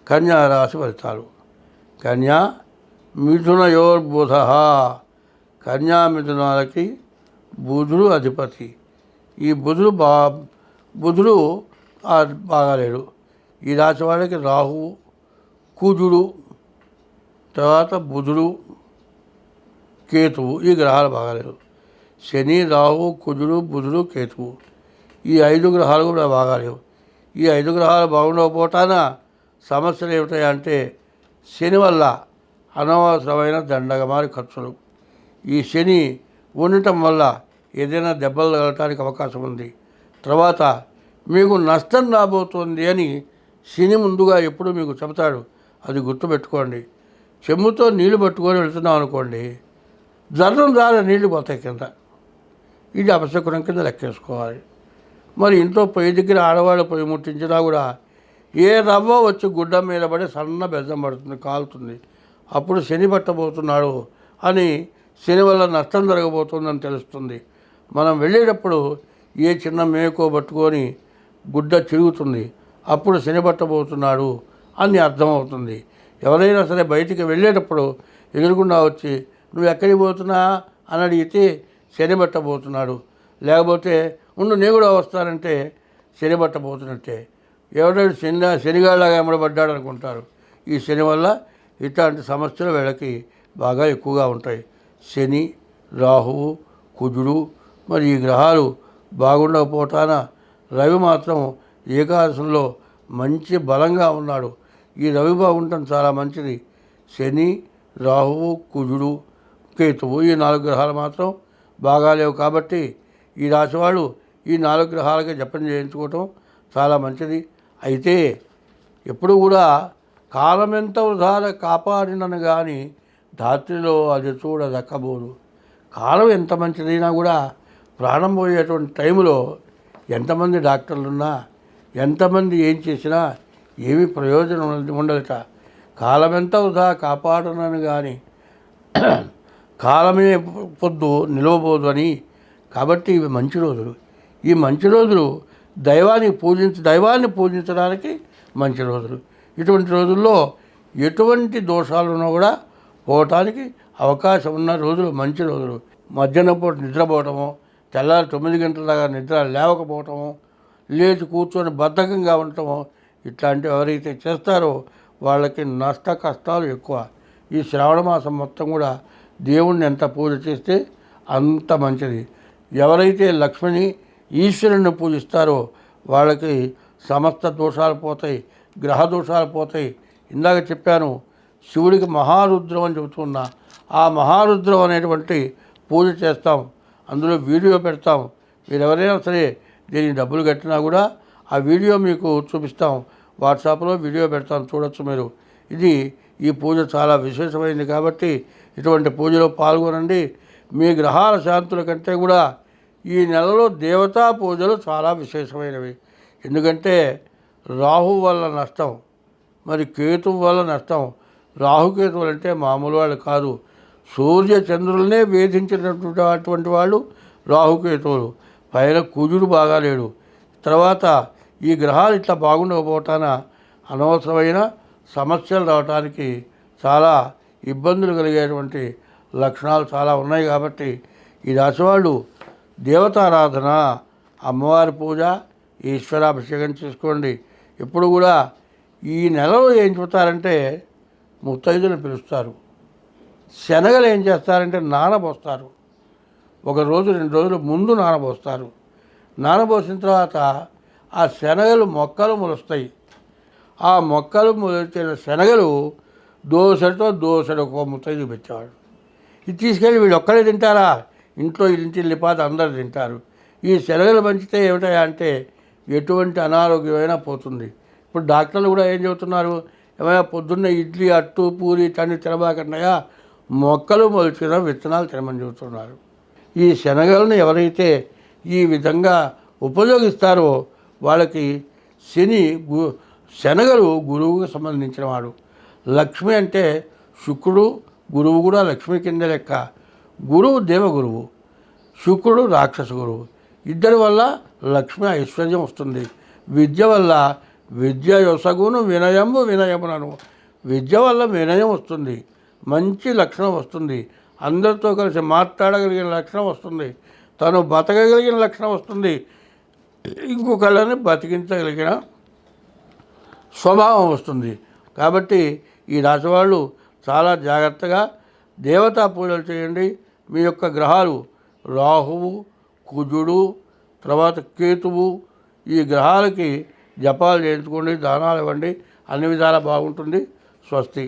కన్యా రాశి ఫలితాలు. కన్యా మిథునయోర్బుధ. కన్యా మిథునాలకి బుధుడు అధిపతి. ఈ బుధుడు బాగాలేడు. ఈ రాశి వాళ్ళకి రాహువు, కుజుడు, తర్వాత బుధుడు, కేతువు, ఈ గ్రహాలు బాగాలేవు. శని, రాహు, కుజుడు, బుధుడు, కేతువు, ఈ 5 గ్రహాలు కూడా బాగాలేవు. ఈ 5 గ్రహాలు బాగుండకపోతాన సమస్యలు ఏమిటాయంటే శని వల్ల అనవసరమైన దండగమారి ఖర్చులు. ఈ శని ఉండటం వల్ల ఏదైనా దెబ్బలు తగలటానికి అవకాశం ఉంది. తర్వాత మీకు నష్టం రాబోతుంది అని శని ముందుగా ఎప్పుడు మీకు చెబుతాడు. అది గుర్తుపెట్టుకోండి. చెమ్ముతో నీళ్లు పట్టుకొని వెళ్తున్నాం అనుకోండి, జర్రం ద్వారా నీళ్లు పోతాయి కింద. ఇది అపశకునం కింద లెక్కేసుకోవాలి. మరి ఇంట్లో పొయ్యి దగ్గర ఆడవాళ్ళు పొయ్యి ముట్టించినా కూడా ఏ రవ్వ వచ్చి గుడ్డ మీద పడి సన్న బెజ్జం పడుతుంది, కాలుతుంది. అప్పుడు శని పట్టబోతున్నాడు అని, శని వల్ల నష్టం జరగబోతుందని తెలుస్తుంది. మనం వెళ్ళేటప్పుడు ఏ చిన్న మేకో పట్టుకొని గుడ్డ చిరుగుతుంది, అప్పుడు శని పట్టబోతున్నాడు అని అర్థమవుతుంది. ఎవరైనా సరే బయటికి వెళ్ళేటప్పుడు ఎదురుకుండా వచ్చి నువ్వు ఎక్కడికి పోతున్నా అని అడిగితే శని పట్టబోతున్నాడు, లేకపోతే ఉండు నేను కూడా వస్తానంటే శని పట్టబోతున్నట్టే. ఎవరైనా శనిగాళ్ళగా ఎమ్మడబడ్డాడు అనుకుంటారు. ఈ శని వల్ల ఇట్లాంటి సమస్యలు వీళ్ళకి బాగా ఎక్కువగా ఉంటాయి. శని, రాహువు, కుజుడు, మరి ఈ గ్రహాలు బాగుండకపోతాన రవి మాత్రం ఏకాదశంలో మంచి బలంగా ఉన్నాడు. ఈ రవి బాగుండటం చాలా మంచిది. శని, రాహువు, కుజుడు, కేతువు, ఈ 4 గ్రహాలు మాత్రం బాగాలేవు. కాబట్టి ఈ రాశివాళ్ళు ఈ 4 గ్రహాలకి జపం చేయించుకోవటం చాలా మంచిది. అయితే ఎప్పుడు కూడా కాలమెంత ఉదార కాపాడినను కానీ ధాత్రిలో అది చూడ దక్కబోదు. కాలం ఎంత మంచిదైనా కూడా ప్రాణం పోయేటువంటి టైంలో ఎంతమంది డాక్టర్లున్నా, ఎంతమంది ఏం చేసినా ఏమీ ప్రయోజనం ఉండదట. కాలమెంత వృధా కాపాడనను కానీ కాలమే పొద్దు నిలవబోదు అని. కాబట్టి ఇవి మంచి రోజులు. ఈ మంచి రోజులు దైవాన్ని పూజించడానికి మంచి రోజులు. ఇటువంటి రోజుల్లో ఎటువంటి దోషాలు ఉన్నా కూడా పోవటానికి అవకాశం ఉన్న రోజులు మంచి రోజులు. మధ్యాహ్నం పూట నిద్రపోవటము, తెల్లారి 9 గంటల దాకా నిద్ర లేవకపోవటము, లేచి కూర్చొని బద్ధకంగా ఉండటము, ఇట్లాంటివి ఎవరైతే చేస్తారో వాళ్ళకి నష్ట కష్టాలు ఎక్కువ. ఈ శ్రావణ మాసం మొత్తం కూడా దేవుణ్ణి ఎంత పూజ చేస్తే అంత మంచిది. ఎవరైతే లక్ష్మిని, ఈశ్వరుని పూజిస్తారో వాళ్ళకి సమస్త దోషాలు పోతాయి, గ్రహ దోషాలు పోతాయి. ఇందాక చెప్పాను శివుడికి మహారుద్రం అని చెబుతున్నా. ఆ మహారుద్రం అనేటువంటి పూజ చేస్తాం, అందులో వీడియో పెడతాం. మీరు ఎవరైనా సరే దీనికి డబ్బులు కట్టినా కూడా ఆ వీడియో మీకు చూపిస్తాం. వాట్సాప్లో వీడియో పెడతాం, చూడొచ్చు మీరు. ఈ పూజ చాలా విశేషమైంది కాబట్టి ఇటువంటి పూజలో పాల్గొనండి. మీ గ్రహాల శాంతుల కంటే కూడా ఈ నెలలో దేవతా పూజలు చాలా విశేషమైనవి. ఎందుకంటే రాహు వల్ల నష్టం, మరి కేతువు వల్ల నష్టం. రాహుకేతువులు అంటే మామూలు వాళ్ళు కాదు. సూర్య చంద్రులనే వేధించినటువంటి వాళ్ళు రాహుకేతువులు. పైన కుజుడు బాగాలేడు. తర్వాత ఈ గ్రహాలు ఇట్లా బాగుండకపోవటాన అనవసరమైన సమస్యలు రావడానికి చాలా ఇబ్బందులు కలిగేటువంటి లక్షణాలు చాలా ఉన్నాయి. కాబట్టి ఈ రాశివాళ్ళు దేవతారాధన, అమ్మవారి పూజ, ఈశ్వరాభిషేకం చేసుకోండి. ఎప్పుడు కూడా ఈ నెలలో ఏం చెబుతారంటే ముత్తైదులను పిలుస్తారు. శనగలు ఏం చేస్తారంటే నానబోస్తారు. 1 రోజు 2 రోజుల ముందు నానబోస్తారు. నానబోసిన తర్వాత ఆ శనగలు మొక్కలు మొలుస్తాయి. ఆ మొక్కలు మొలిచిన శనగలు దోసెడు ఒక ముత్తైదు పెట్టేవాడు. ఇది తీసుకెళ్ళి వీళ్ళు ఒక్కడే తింటారా? ఇంట్లో ఇంటి లిపాత అందరు తింటారు. ఈ శనగలు పంచితే ఏమిటాయా అంటే ఎటువంటి అనారోగ్యమైనా పోతుంది. ఇప్పుడు డాక్టర్లు కూడా ఏం చెబుతున్నారు, ఏమైనా పొద్దున్న ఇడ్లీ, అట్టు, పూరి ఇట్లాంటి తినబాకన్నాయా, మొక్కలు మొలిచిన విత్తనాలు తినమని చెబుతున్నారు. ఈ శనగలను ఎవరైతే ఈ విధంగా ఉపయోగిస్తారో వాళ్ళకి శనగలు గురువుకు సంబంధించిన వాడు. లక్ష్మి అంటే శుక్రుడు, గురువు కూడా లక్ష్మి కింద లెక్క. గురువు దేవగురువు, శుక్రుడు రాక్షస గురువు. ఇద్దరి వల్ల లక్ష్మి ఐశ్వర్యం వస్తుంది. విద్య వల్ల విద్య యొసగును వినయంబు వినయమునను. విద్య వల్ల వినయం వస్తుంది, మంచి లక్షణం వస్తుంది, అందరితో కలిసి మాట్లాడగలిగిన లక్షణం వస్తుంది, తను బతకగలిగిన లక్షణం వస్తుంది, ఇంకొకళ్ళని బతికించగలిగిన స్వభావం వస్తుంది. కాబట్టి ఈ రాశివాళ్ళు చాలా జాగ్రత్తగా దేవతా పూజలు చేయండి. మీ యొక్క గ్రహాలు రాహువు, కుజుడు, తర్వాత కేతువు, ఈ గ్రహాలకి జపాలు చేయించుకోండి, దానాలు ఇవ్వండి, అన్ని విధాలా బాగుంటుంది. స్వస్తి.